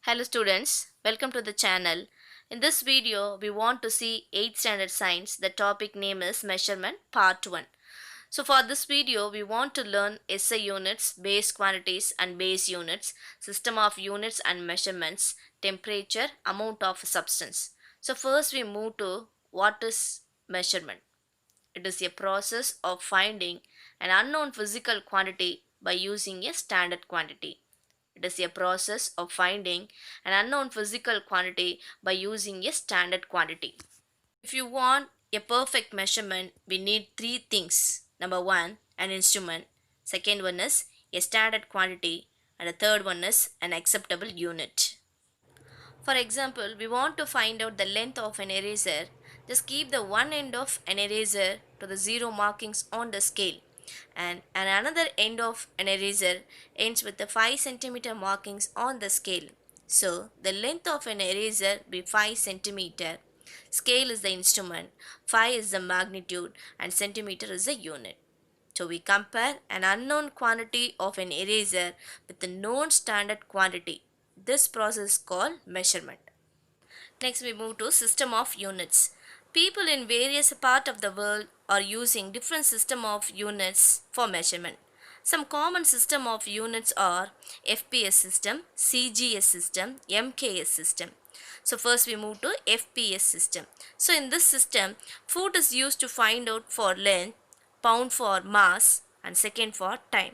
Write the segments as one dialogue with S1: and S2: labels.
S1: Hello students, welcome to the channel. In this video, we want to see 8th standard science. The topic name is measurement part 1. So for this video, we want to learn SI units, base quantities and base units, system of units and measurements, temperature, amount of substance. So first we move to what is measurement. It is a process of finding an unknown physical quantity by using a standard quantity. It is a process of finding an unknown physical quantity by using a standard quantity. If you want a perfect measurement, we need three things. Number one, an instrument. Second one is a standard quantity. And the third one is an acceptable unit. For example, we want to find out the length of an eraser. Just keep the one end of an eraser to the zero markings on the scale, and another end of an eraser ends with the 5 centimeter markings on the scale. So the length of an eraser be 5 centimeter. Scale is the instrument, phi is the magnitude, and centimeter is the unit. So we compare an unknown quantity of an eraser with a known standard quantity. This process is called measurement. Next we move to system of units. People in various parts of the world are using different system of units for measurement. Some common system of units are FPS system, CGS system, MKS system. So first we move to FPS system. So in this system, foot is used to find out for length, pound for mass, and second for time.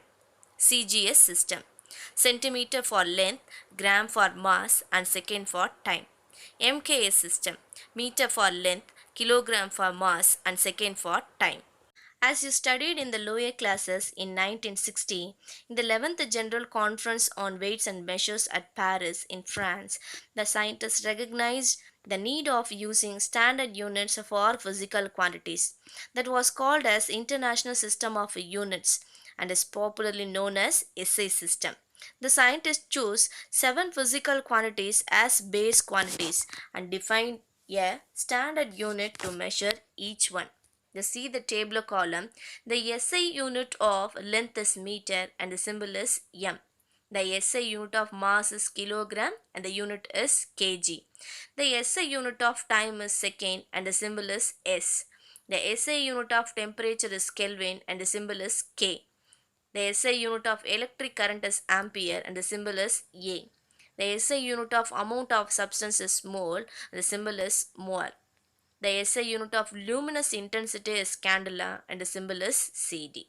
S1: CGS system. Centimeter for length, gram for mass, and second for time. MKS system. Meter for length, kilogram for mass, and second for time. As you studied in the lower classes in 1960, in the 11th General Conference on Weights and Measures at Paris in France, the scientists recognized the need of using standard units for physical quantities. That was called as International System of Units and is popularly known as SI system. The scientists chose 7 physical quantities as base quantities and defined a standard unit to measure each one. You see the table column. The SI unit of length is meter and the symbol is m. The SI unit of mass is kilogram and the unit is kg. The SI unit of time is second and the symbol is S. The SI unit of temperature is Kelvin and the symbol is K. The SI unit of electric current is ampere and the symbol is A. The SI unit of amount of substance is mole and the symbol is mol. The SI unit of luminous intensity is candela and the symbol is CD.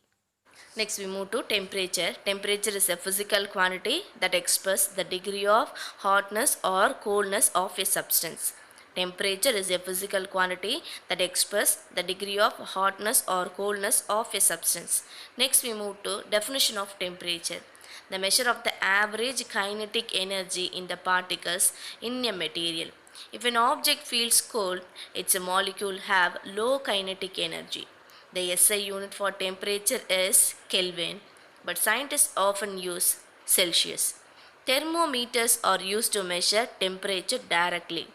S1: Next we move to temperature. Temperature is a physical quantity that expresses the degree of hotness or coldness of a substance. Temperature is a physical quantity that expresses the degree of hotness or coldness of a substance. Next we move to definition of temperature. The measure of the average kinetic energy in the particles in a material. If an object feels cold, its molecule have low kinetic energy. The SI unit for temperature is Kelvin, but scientists often use Celsius. Thermometers are used to measure temperature directly.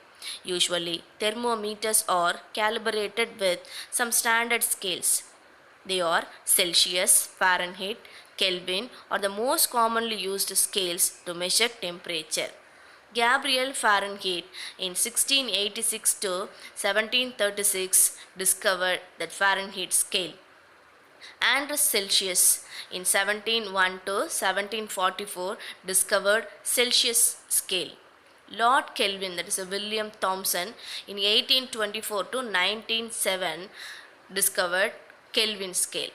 S1: Usually, thermometers are calibrated with some standard scales. They are Celsius, Fahrenheit, Kelvin are the most commonly used scales to measure temperature. Gabriel Fahrenheit in 1686 to 1736 discovered the Fahrenheit scale. Andrew Celsius in 1701 to 1744 discovered Celsius scale. Lord Kelvin, that is William Thomson, in 1824 to 1907 discovered Kelvin scale.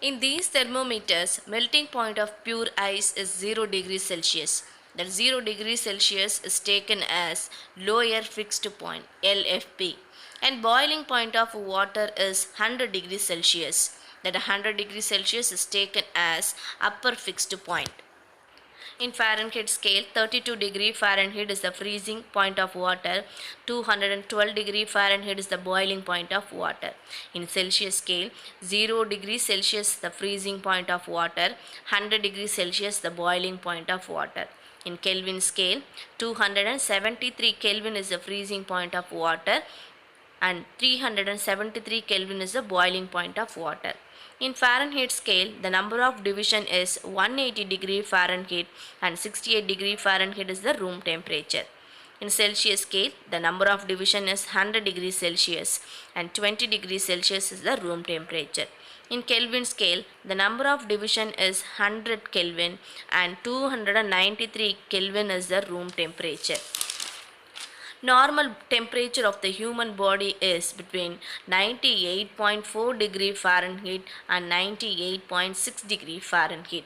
S1: In these thermometers, melting point of pure ice is 0 degrees Celsius. That 0 degrees Celsius is taken as lower fixed point LFP, and boiling point of water is 100 degrees Celsius. That 100 degrees Celsius is taken as upper fixed point. In Fahrenheit scale, 32 degree Fahrenheit is the freezing point of water, 212 degree Fahrenheit is the boiling point of water. In Celsius scale, 0 degree Celsius the freezing point of water, 100 degree Celsius the boiling point of water. In Kelvin scale, 273 Kelvin is the freezing point of water and 373 Kelvin is the boiling point of water. In Fahrenheit scale, the number of division is 180 degree Fahrenheit and 68 degree Fahrenheit is the room temperature. In Celsius scale, the number of division is 100 degrees Celsius and 20 degrees Celsius is the room temperature. In Kelvin scale, the number of division is 100 Kelvin and 293 Kelvin is the room temperature. Normal temperature of the human body is between 98.4 degree Fahrenheit and 98.6 degree Fahrenheit.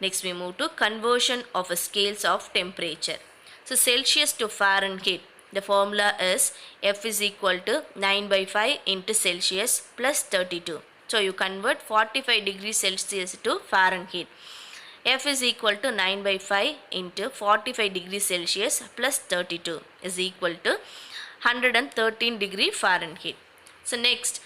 S1: Next we move to conversion of scales of temperature. So Celsius to Fahrenheit, the formula is F is equal to 9 by 5 into Celsius plus 32. So you convert 45 degrees Celsius to Fahrenheit. F is equal to 9 by 5 into 45 degrees Celsius plus 32 is equal to 113 degree Fahrenheit. So next,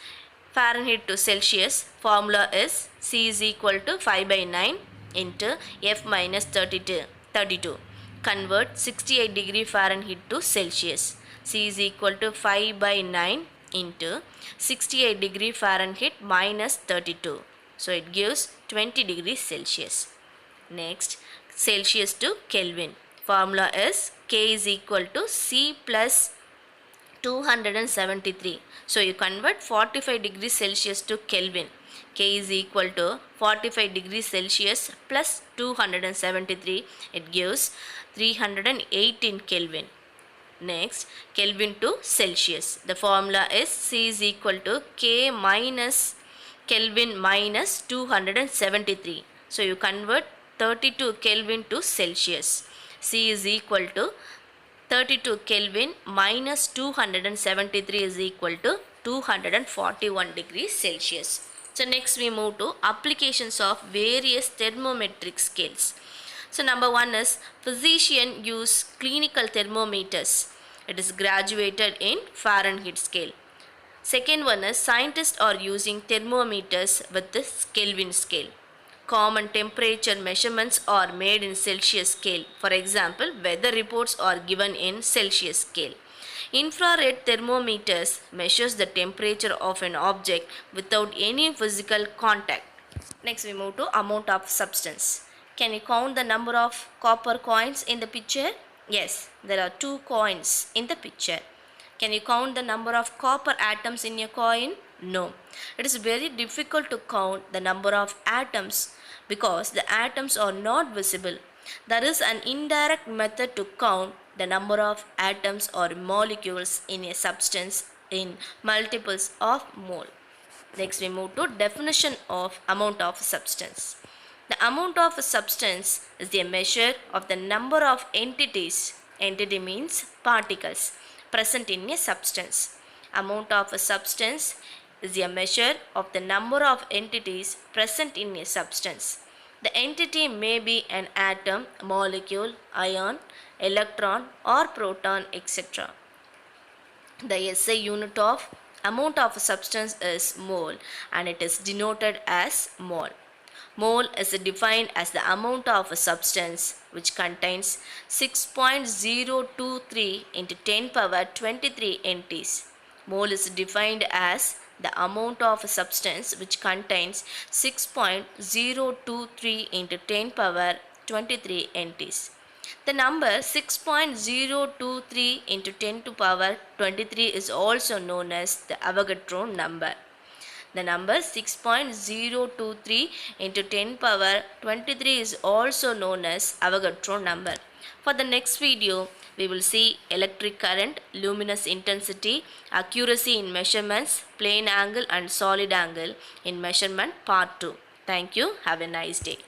S1: Fahrenheit to Celsius formula is C is equal to 5 by 9 into F minus 32. Convert 68 degree Fahrenheit to Celsius. C is equal to 5 by 9 into 68 degree Fahrenheit minus 32. So it gives 20 degrees Celsius. Next, Celsius to Kelvin. Formula is K is equal to C plus 273. So you convert 45 degrees Celsius to Kelvin. K is equal to 45 degrees Celsius plus 273. It gives 318 Kelvin. Next, Kelvin to Celsius. The formula is C is equal to K minus Kelvin minus 273. So you convert 32 Kelvin to Celsius. C is equal to 32 Kelvin minus 273 is equal to 241 degrees Celsius. So next we move to applications of various thermometric scales. So number one is physician use clinical thermometers. It is graduated in Fahrenheit scale. Second one is scientists are using thermometers with the Kelvin scale. Common temperature measurements are made in Celsius scale. For example, weather reports are given in Celsius scale. Infrared thermometers measures the temperature of an object without any physical contact. Next we move to amount of substance. Can you count the number of copper coins in the picture? Yes, there are 2 coins in the picture. Can you count the number of copper atoms in your coin? No. It is very difficult to count the number of atoms because the atoms are not visible. There is an indirect method to count the number of atoms or molecules in a substance in multiples of mole. Next we move to definition of amount of substance. The amount of a substance is the measure of the number of entities. Entity means particles present in a substance. Amount of a substance is a measure of the number of entities present in a substance. The entity may be an atom, molecule, ion, electron or proton, etc. The SI unit of amount of a substance is mole and it is denoted as mole. Mole is defined as the amount of a substance which contains 6.023 into 10 power 23 entities. Mole is defined as the amount of a substance which contains 6.023 into 10 power 23 entities. The number 6.023 into 10 to power 23 is also known as the Avogadro number. The number 6.023 into 10 power 23 is also known as Avogadro number. For the next video, we will see electric current, luminous intensity, accuracy in measurements, plane angle and solid angle in measurement part 2. Thank you. Have a nice day.